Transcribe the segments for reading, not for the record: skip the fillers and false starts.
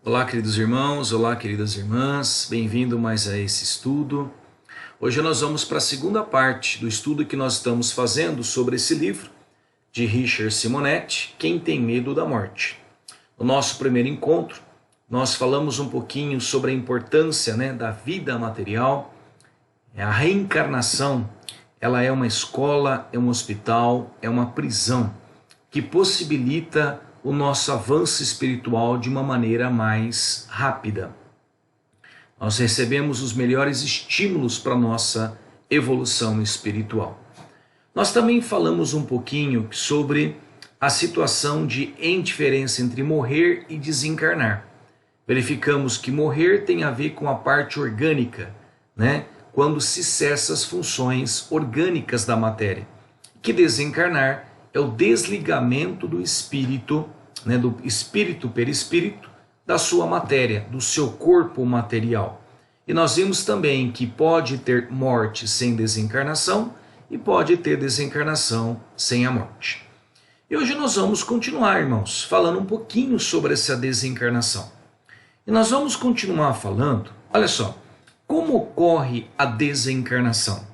Olá, queridos irmãos, olá, queridas irmãs, bem-vindo mais a esse estudo. Hoje nós vamos para a segunda parte do estudo que nós estamos fazendo sobre esse livro de Richard Simonetti, Quem Tem Medo da Morte. No nosso primeiro encontro, nós falamos um pouquinho sobre a importância da vida material. A reencarnação, ela é uma escola, é um hospital, é uma prisão que possibilita o nosso avanço espiritual de uma maneira mais rápida. Nós recebemos os melhores estímulos para a nossa evolução espiritual. Nós também falamos um pouquinho sobre a situação de indiferença entre morrer e desencarnar. Verificamos que morrer tem a ver com a parte orgânica, quando se cessa as funções orgânicas da matéria. Que desencarnar é o desligamento do espírito, do espírito perispírito, da sua matéria, do seu corpo material. E nós vimos também que pode ter morte sem desencarnação e pode ter desencarnação sem a morte. E hoje nós vamos continuar, irmãos, falando um pouquinho sobre essa desencarnação. E nós vamos continuar falando, olha só, como ocorre a desencarnação.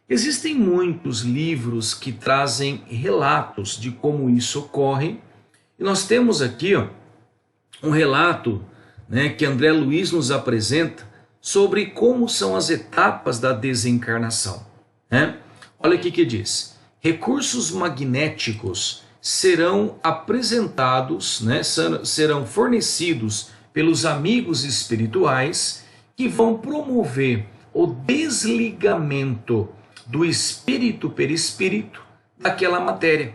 Existem muitos livros que trazem relatos de como isso ocorre. E nós temos aqui um relato que André Luiz nos apresenta sobre como são as etapas da desencarnação. Olha aqui que diz: recursos magnéticos serão apresentados, serão fornecidos pelos amigos espirituais que vão promover o desligamento do espírito perispírito daquela matéria,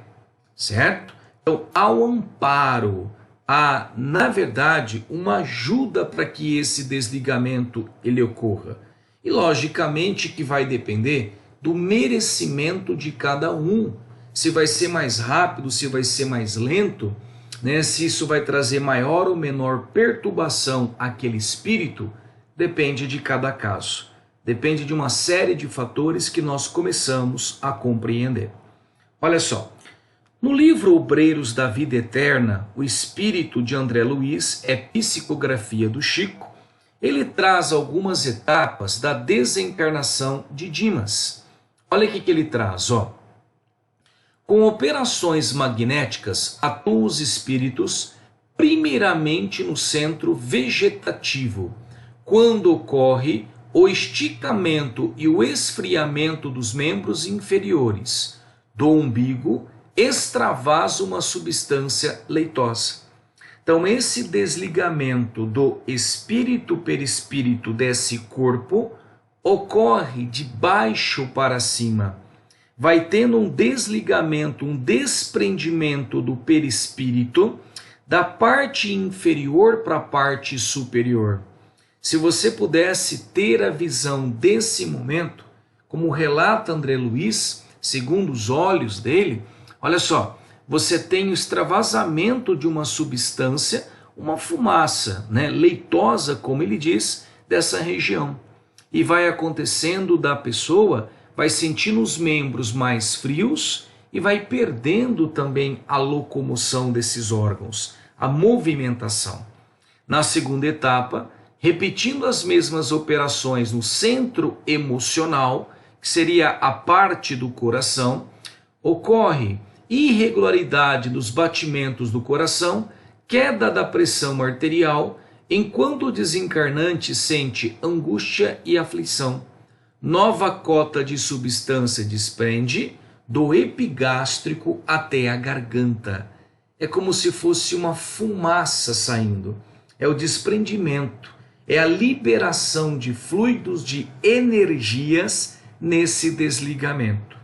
certo? Então, ao amparo, há, na verdade, uma ajuda para que esse desligamento ele ocorra. E, logicamente, que vai depender do merecimento de cada um. Se vai ser mais rápido, se vai ser mais lento, se isso vai trazer maior ou menor perturbação àquele espírito, depende de cada caso. Depende de uma série de fatores que nós começamos a compreender. Olha só. No livro Obreiros da Vida Eterna, o Espírito de André Luiz é psicografia do Chico, ele traz algumas etapas da desencarnação de Dimas. Olha o que ele traz, Com operações magnéticas, atuam os espíritos primeiramente no centro vegetativo, quando ocorre o esticamento e o esfriamento dos membros inferiores, do umbigo, extravasa uma substância leitosa. Então, esse desligamento do espírito perispírito desse corpo ocorre de baixo para cima. Vai tendo um desligamento, um desprendimento do perispírito da parte inferior para a parte superior. Se você pudesse ter a visão desse momento, como relata André Luiz, segundo os olhos dele, olha só, você tem o extravasamento de uma substância, uma fumaça, leitosa, como ele diz, dessa região. E vai acontecendo da pessoa, vai sentindo os membros mais frios e vai perdendo também a locomoção desses órgãos, a movimentação. Na segunda etapa, repetindo as mesmas operações no centro emocional, que seria a parte do coração, ocorre irregularidade dos batimentos do coração, queda da pressão arterial, enquanto o desencarnante sente angústia e aflição. Nova cota de substância desprende do epigástrico até a garganta. É como se fosse uma fumaça saindo. É o desprendimento, é a liberação de fluidos, de energias nesse desligamento.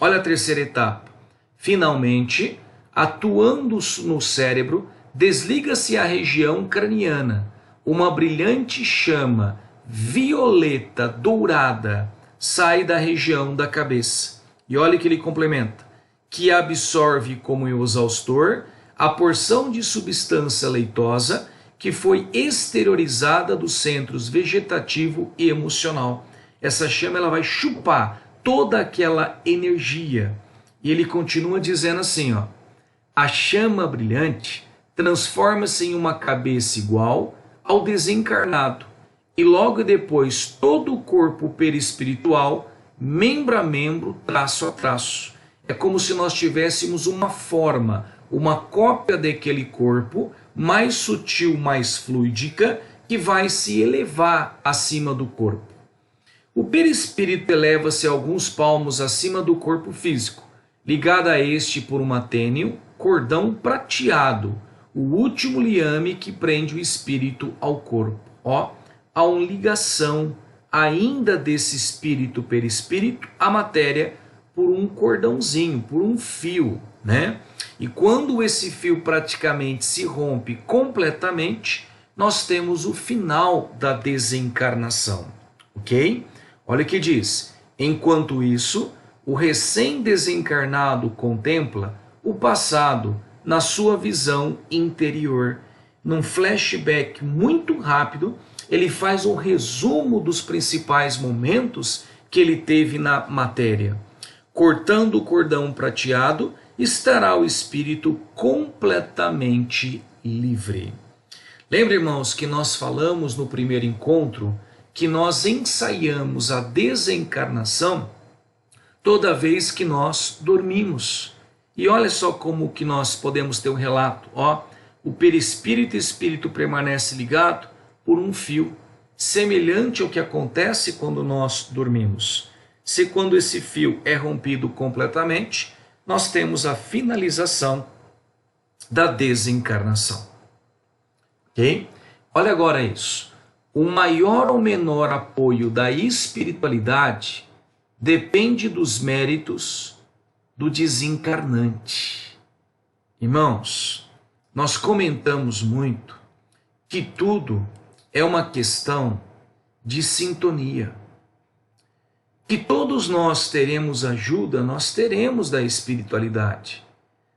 Olha a terceira etapa. Finalmente, atuando no cérebro, desliga-se a região craniana. Uma brilhante chama violeta dourada sai da região da cabeça. E olha que ele complementa, que absorve como exaustor a porção de substância leitosa que foi exteriorizada dos centros vegetativo e emocional. Essa chama ela vai chupar toda aquela energia. E ele continua dizendo assim, a chama brilhante transforma-se em uma cabeça igual ao desencarnado, e logo depois todo o corpo perispiritual, membro a membro, traço a traço. É como se nós tivéssemos uma forma, uma cópia daquele corpo, mais sutil, mais fluídica, que vai se elevar acima do corpo. O perispírito eleva-se alguns palmos acima do corpo físico, ligado a este por uma tênue cordão prateado, o último liame que prende o espírito ao corpo. Há uma ligação ainda desse espírito perispírito à matéria por um cordãozinho, por um fio, né? E quando esse fio praticamente se rompe completamente, nós temos o final da desencarnação, ok? Olha o que diz: enquanto isso, o recém-desencarnado contempla o passado na sua visão interior. Num flashback muito rápido, ele faz um resumo dos principais momentos que ele teve na matéria. Cortando o cordão prateado, estará o espírito completamente livre. Lembra, irmãos, que nós falamos no primeiro encontro que nós ensaiamos a desencarnação toda vez que nós dormimos. E olha só como que nós podemos ter um relato. O perispírito e o espírito permanece ligado por um fio, semelhante ao que acontece quando nós dormimos. Se quando esse fio é rompido completamente, nós temos a finalização da desencarnação. Ok? Olha agora isso. O maior ou menor apoio da espiritualidade depende dos méritos do desencarnante. Irmãos, nós comentamos muito que tudo é uma questão de sintonia. Que todos nós teremos ajuda, nós teremos da espiritualidade,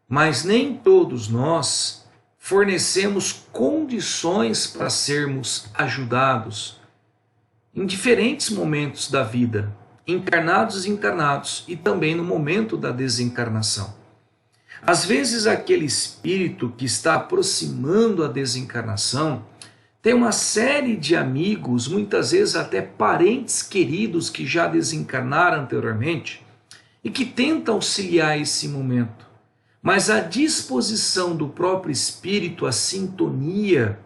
mas nem todos nós fornecemos condições para sermos ajudados em diferentes momentos da vida, encarnados e desencarnados, e também no momento da desencarnação. Às vezes aquele espírito que está aproximando a desencarnação tem uma série de amigos, muitas vezes até parentes queridos que já desencarnaram anteriormente e que tentam auxiliar esse momento. Mas a disposição do próprio espírito, a sintonia,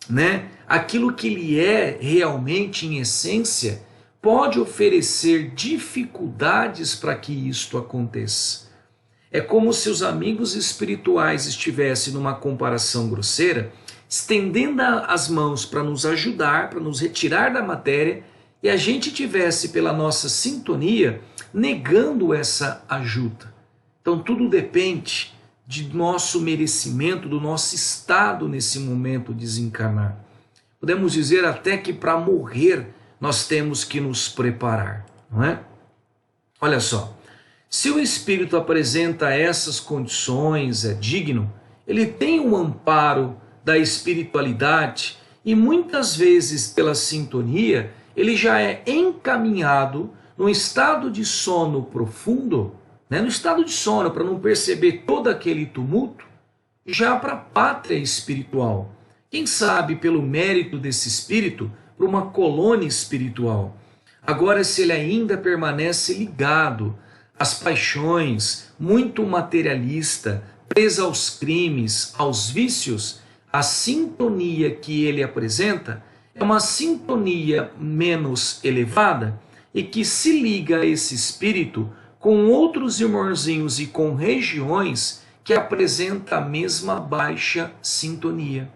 né, aquilo que ele é realmente em essência, pode oferecer dificuldades para que isto aconteça. É como se os amigos espirituais estivessem numa comparação grosseira, estendendo as mãos para nos ajudar, para nos retirar da matéria, e a gente tivesse, pela nossa sintonia, negando essa ajuda. Então tudo depende de nosso merecimento, do nosso estado nesse momento de desencarnar. Podemos dizer até que para morrer nós temos que nos preparar, não é? Olha só, se o espírito apresenta essas condições, é digno, ele tem um amparo da espiritualidade e muitas vezes pela sintonia ele já é encaminhado num estado de sono profundo, né? No estado de sono, para não perceber todo aquele tumulto, já para a pátria espiritual. Quem sabe pelo mérito desse espírito, para uma colônia espiritual. Agora, se ele ainda permanece ligado às paixões, muito materialista, preso aos crimes, aos vícios, a sintonia que ele apresenta é uma sintonia menos elevada e que se liga a esse espírito com outros irmãozinhos e com regiões que apresentam a mesma baixa sintonia.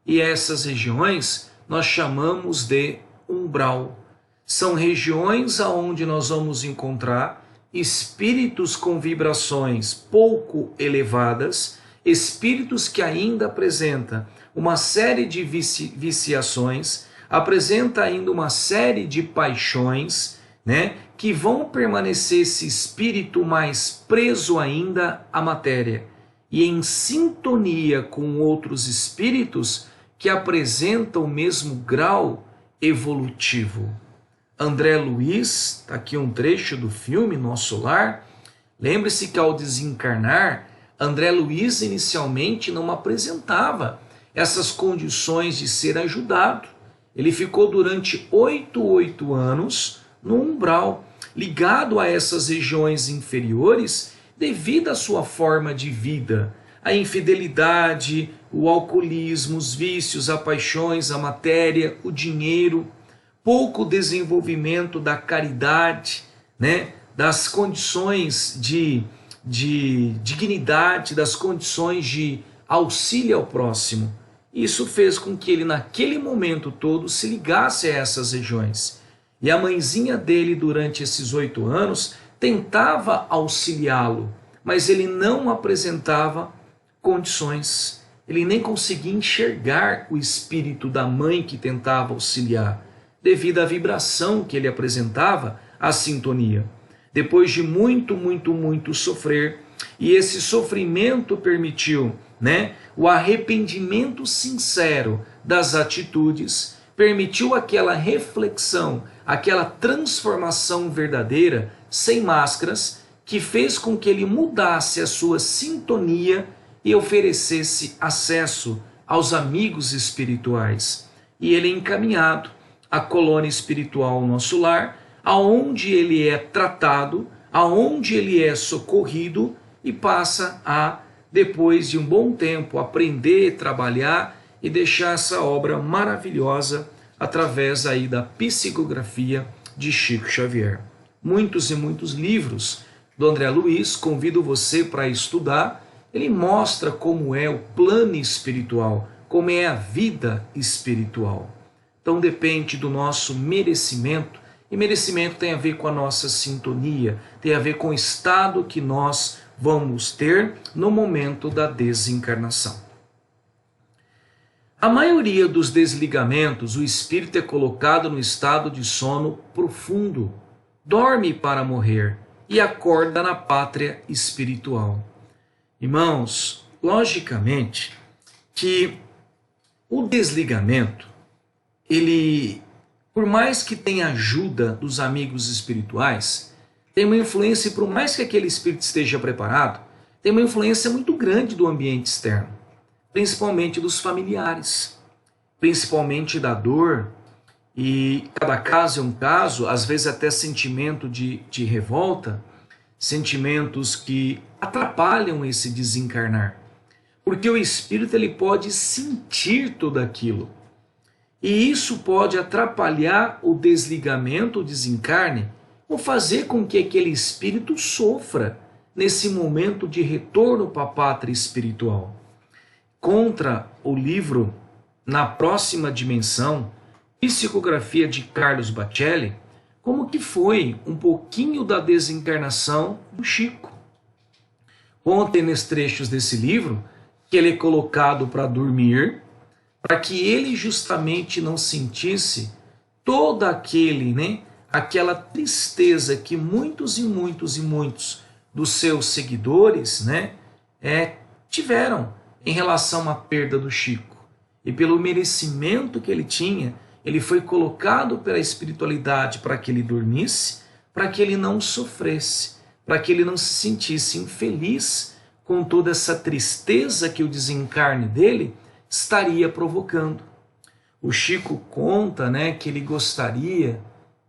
E essas regiões nós chamamos de umbral. São regiões aonde nós vamos encontrar espíritos com vibrações pouco elevadas, espíritos que ainda apresentam uma série de viciações, apresenta ainda uma série de paixões, né, que vão permanecer esse espírito mais preso ainda à matéria e em sintonia com outros espíritos que apresentam o mesmo grau evolutivo. André Luiz, está aqui um trecho do filme Nosso Lar. Lembre-se que ao desencarnar, André Luiz inicialmente não apresentava essas condições de ser ajudado. Ele ficou durante 8 anos no umbral, ligado a essas regiões inferiores devido à sua forma de vida, a infidelidade, o alcoolismo, os vícios, as paixões, a matéria, o dinheiro, pouco desenvolvimento da caridade, né? Das condições de dignidade, das condições de auxílio ao próximo. Isso fez com que ele naquele momento todo se ligasse a essas regiões. E a mãezinha dele durante esses 8 anos tentava auxiliá-lo, mas ele não apresentava condições. Ele nem conseguia enxergar o espírito da mãe que tentava auxiliar, devido à vibração que ele apresentava, à sintonia. Depois de muito sofrer, e esse sofrimento permitiu, né, o arrependimento sincero das atitudes, permitiu aquela reflexão, aquela transformação verdadeira, sem máscaras, que fez com que ele mudasse a sua sintonia e oferecesse acesso aos amigos espirituais. E ele é encaminhado à colônia espiritual Nosso Lar, aonde ele é tratado, aonde ele é socorrido e passa a, depois de um bom tempo, aprender, trabalhar e deixar essa obra maravilhosa através aí da psicografia de Chico Xavier. Muitos e muitos livros do André Luiz, convido você para estudar. Ele mostra como é o plano espiritual, como é a vida espiritual. Então depende do nosso merecimento, e merecimento tem a ver com a nossa sintonia, tem a ver com o estado que nós vamos ter no momento da desencarnação. A maioria dos desligamentos, o espírito é colocado no estado de sono profundo, dorme para morrer e acorda na pátria espiritual. Irmãos, logicamente que o desligamento, ele, por mais que tenha ajuda dos amigos espirituais, tem uma influência, e por mais que aquele espírito esteja preparado, tem uma influência muito grande do ambiente externo, principalmente dos familiares, principalmente da dor, e cada caso é um caso, às vezes até sentimento de revolta, sentimentos que atrapalham esse desencarnar, porque o espírito ele pode sentir tudo aquilo, e isso pode atrapalhar o desligamento, o desencarne, ou fazer com que aquele espírito sofra nesse momento de retorno para a pátria espiritual. Contra o livro Na Próxima Dimensão, psicografia de Carlos Bacelli, como que foi um pouquinho da desencarnação do Chico. Contem nos trechos desse livro que ele é colocado para dormir, para que ele justamente não sentisse toda aquela tristeza que muitos dos seus seguidores, tiveram em relação à perda do Chico. E pelo merecimento que ele tinha, ele foi colocado pela espiritualidade para que ele dormisse, para que ele não sofresse, para que ele não se sentisse infeliz com toda essa tristeza que o desencarne dele estaria provocando. O Chico conta, que ele gostaria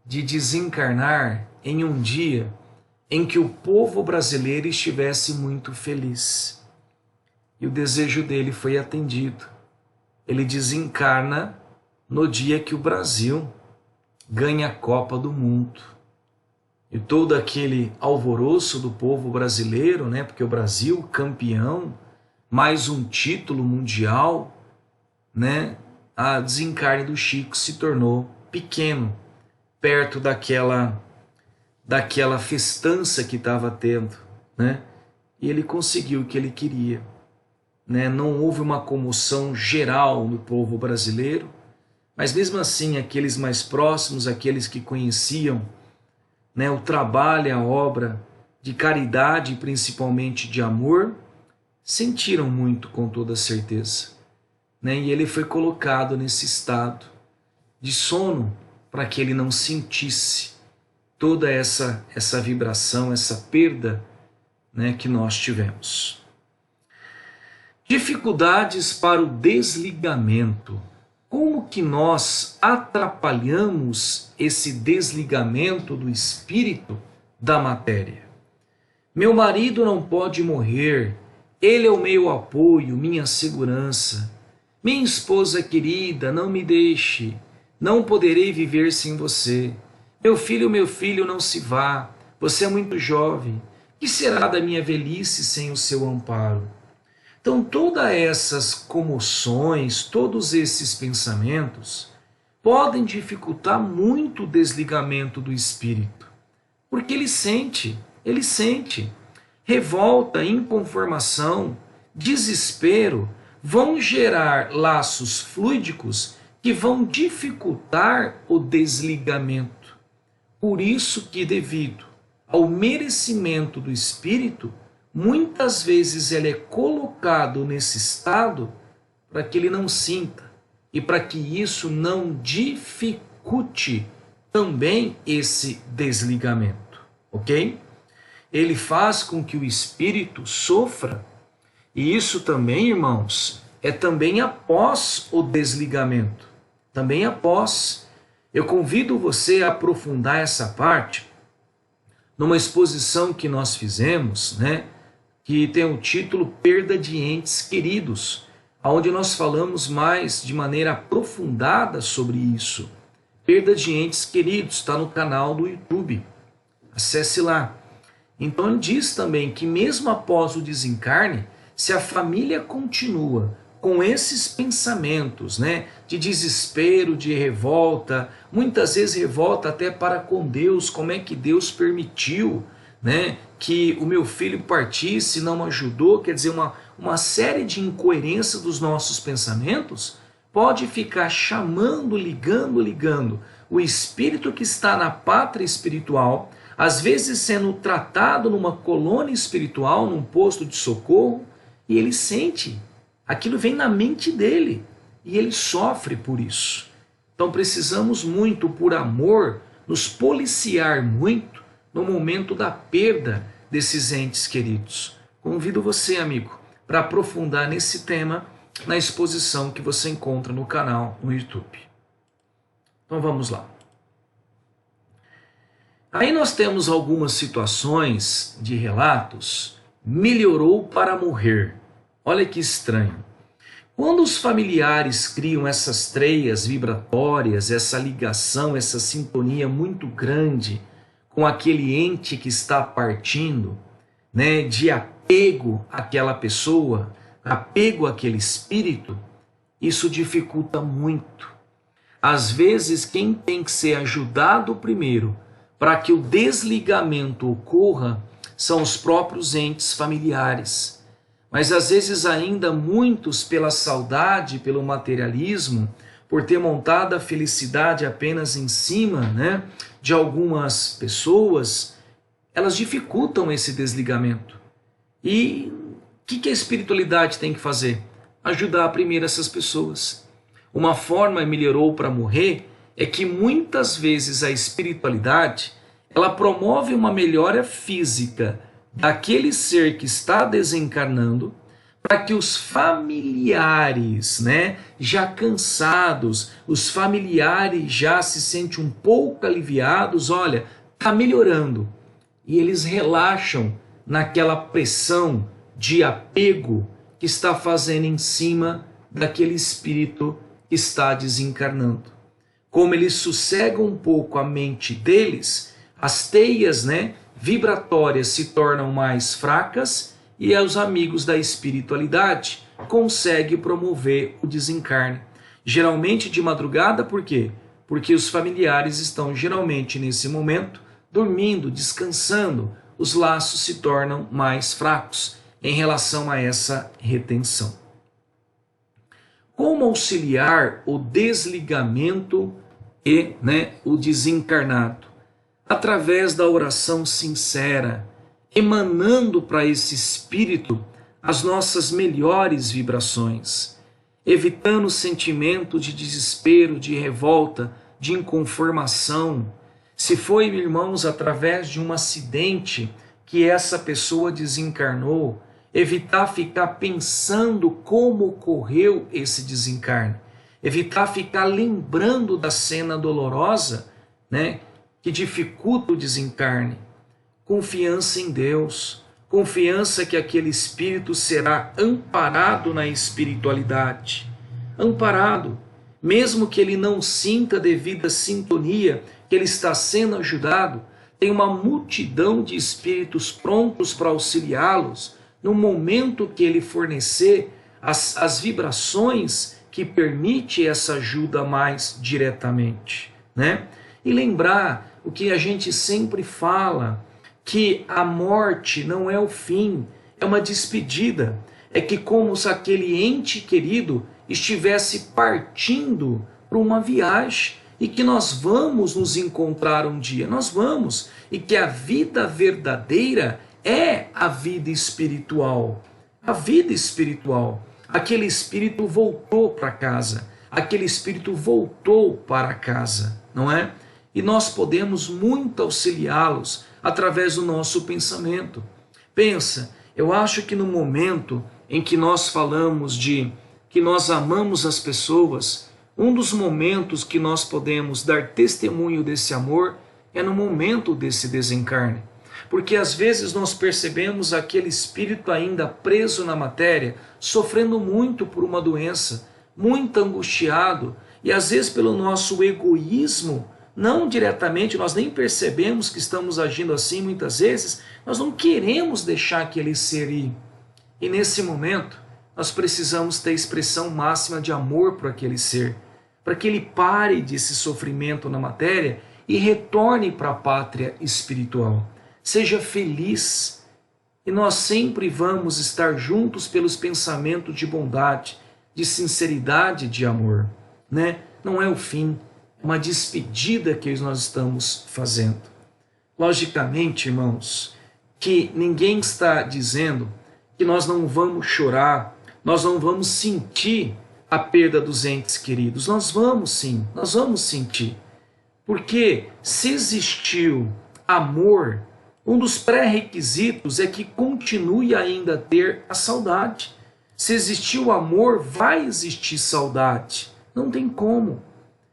de desencarnar em um dia em que o povo brasileiro estivesse muito feliz. E o desejo dele foi atendido. Ele desencarna no dia que o Brasil ganha a Copa do Mundo. E todo aquele alvoroço do povo brasileiro, porque o Brasil, campeão, mais um título mundial, a desencarne do Chico se tornou pequeno, perto daquela festança que estava tendo, e ele conseguiu o que ele queria. Não houve uma comoção geral no povo brasileiro, mas mesmo assim aqueles mais próximos, aqueles que conheciam o trabalho, a obra de caridade, principalmente de amor, sentiram muito, com toda certeza. E ele foi colocado nesse estado de sono para que ele não sentisse toda essa vibração, essa perda que nós tivemos. Dificuldades para o desligamento. Como que nós atrapalhamos esse desligamento do espírito da matéria? Meu marido não pode morrer, ele é o meu apoio, minha segurança. Minha esposa querida, não me deixe, não poderei viver sem você. Meu filho, não se vá, você é muito jovem. Que será da minha velhice sem o seu amparo? Então, todas essas comoções, todos esses pensamentos podem dificultar muito o desligamento do espírito, porque ele sente revolta, inconformação, desespero, vão gerar laços fluídicos que vão dificultar o desligamento. Por isso que, devido ao merecimento do espírito, muitas vezes ele é colocado nesse estado para que ele não sinta e para que isso não dificulte também esse desligamento, ok? Ele faz com que o espírito sofra, e isso também, irmãos, é também após o desligamento, também após. Eu convido você a aprofundar essa parte numa exposição que nós fizemos, né, que tem o título Perda de Entes Queridos, onde nós falamos mais de maneira aprofundada sobre isso. Perda de Entes Queridos, está no canal do YouTube, acesse lá. Então ele diz também que mesmo após o desencarne, se a família continua com esses pensamentos, né, de desespero, de revolta, muitas vezes revolta até para com Deus, como é que Deus permitiu, né, que o meu filho partisse, não ajudou, quer dizer, uma série de incoerências dos nossos pensamentos, pode ficar chamando, ligando o espírito que está na pátria espiritual, às vezes sendo tratado numa colônia espiritual, num posto de socorro, e ele sente, aquilo vem na mente dele, e ele sofre por isso. Então precisamos muito, por amor, nos policiar muito no momento da perda desses entes queridos. Convido você, amigo, para aprofundar nesse tema na exposição que você encontra no canal no YouTube. Então vamos lá. Aí nós temos algumas situações de relatos. Melhorou para morrer. Olha que estranho. Quando os familiares criam essas treias vibratórias, essa ligação, essa sintonia muito grande com aquele ente que está partindo, né, de apego àquela pessoa, apego àquele espírito, isso dificulta muito. Às vezes, quem tem que ser ajudado primeiro para que o desligamento ocorra são os próprios entes familiares. Mas às vezes ainda muitos, pela saudade, pelo materialismo, por ter montado a felicidade apenas em cima, né, de algumas pessoas, elas dificultam esse desligamento. E o que a espiritualidade tem que fazer? Ajudar primeiro essas pessoas. Uma forma melhorou para morrer é que muitas vezes a espiritualidade ela promove uma melhora física daquele ser que está desencarnando, para que os familiares, né, já cansados, os familiares já se sentem um pouco aliviados, olha, está melhorando. E eles relaxam naquela pressão de apego que está fazendo em cima daquele espírito que está desencarnando. Como eles sossegam um pouco a mente deles, as teias, né, vibratórias se tornam mais fracas e os amigos da espiritualidade conseguem promover o desencarne. Geralmente de madrugada, por quê? Porque os familiares estão geralmente nesse momento dormindo, descansando, os laços se tornam mais fracos em relação a essa retenção. Como auxiliar o desligamento e, né, o desencarnado? Através da oração sincera, emanando para esse espírito as nossas melhores vibrações, evitando o sentimento de desespero, de revolta, de inconformação. Se foi, irmãos, através de um acidente que essa pessoa desencarnou, evitar ficar pensando como ocorreu esse desencarne, evitar ficar lembrando da cena dolorosa, né, que dificulta o desencarne. Confiança em Deus, confiança que aquele espírito será amparado na espiritualidade, amparado, mesmo que ele não sinta a devida sintonia, que ele está sendo ajudado, tem uma multidão de espíritos prontos para auxiliá-los no momento que ele fornecer as vibrações que permite essa ajuda mais diretamente, né? E lembrar o que a gente sempre fala, que a morte não é o fim, é uma despedida. É que como se aquele ente querido estivesse partindo para uma viagem e que nós vamos nos encontrar um dia, nós vamos, e que a vida verdadeira é a vida espiritual. A vida espiritual. Aquele espírito voltou para casa, aquele espírito voltou para casa, não é? E nós podemos muito auxiliá-los através do nosso pensamento. Pensa, eu acho que no momento em que nós falamos de que nós amamos as pessoas, um dos momentos que nós podemos dar testemunho desse amor é no momento desse desencarne. Porque às vezes nós percebemos aquele espírito ainda preso na matéria, sofrendo muito por uma doença, muito angustiado, e às vezes pelo nosso egoísmo, não diretamente, nós nem percebemos que estamos agindo assim muitas vezes, nós não queremos deixar aquele ser ir. E nesse momento, nós precisamos ter a expressão máxima de amor por aquele ser, para que ele pare desse sofrimento na matéria e retorne para a pátria espiritual. Seja feliz, e nós sempre vamos estar juntos pelos pensamentos de bondade, de sinceridade, de amor, né? Não é o fim, é uma despedida que nós estamos fazendo. Logicamente, irmãos, que ninguém está dizendo que nós não vamos chorar, nós não vamos sentir a perda dos entes queridos. Nós vamos sim, nós vamos sentir. Porque se existiu amor, um dos pré-requisitos é que continue ainda a ter a saudade. Se existiu amor, vai existir saudade. Não tem como.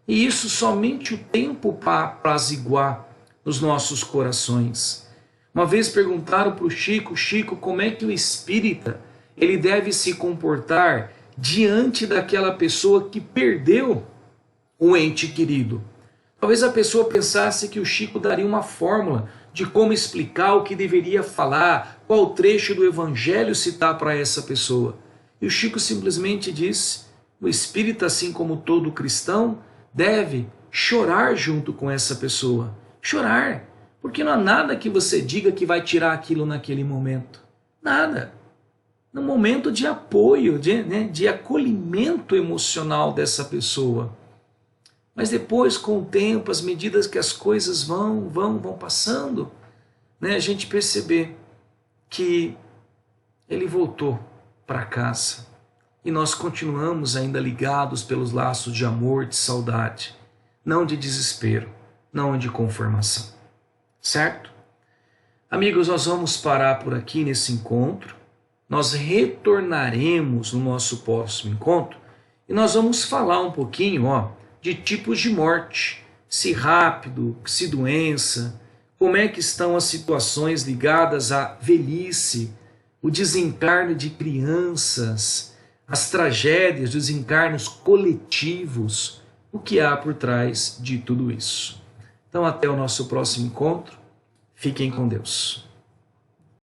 E isso somente o tempo para apaziguar nos nossos corações. Uma vez perguntaram para o Chico, como é que o espírita ele deve se comportar diante daquela pessoa que perdeu o ente querido. Talvez a pessoa pensasse que o Chico daria uma fórmula de como explicar o que deveria falar, qual trecho do evangelho citar para essa pessoa. E o Chico simplesmente disse, o espírita, assim como todo cristão, deve chorar junto com essa pessoa. Chorar, porque não há nada que você diga que vai tirar aquilo naquele momento. Nada. No momento de apoio, de acolhimento emocional dessa pessoa. Mas depois, com o tempo, as medidas que as coisas vão passando, né, a gente perceber que ele voltou para casa. E nós continuamos ainda ligados pelos laços de amor, de saudade, não de desespero, não de conformação. Certo? Amigos, nós vamos parar por aqui nesse encontro. Nós retornaremos no nosso próximo encontro e nós vamos falar um pouquinho, de tipos de morte, se rápido, se doença, como é que estão as situações ligadas à velhice, o desencarne de crianças, as tragédias, os desencarnos coletivos, o que há por trás de tudo isso. Então até o nosso próximo encontro, fiquem com Deus.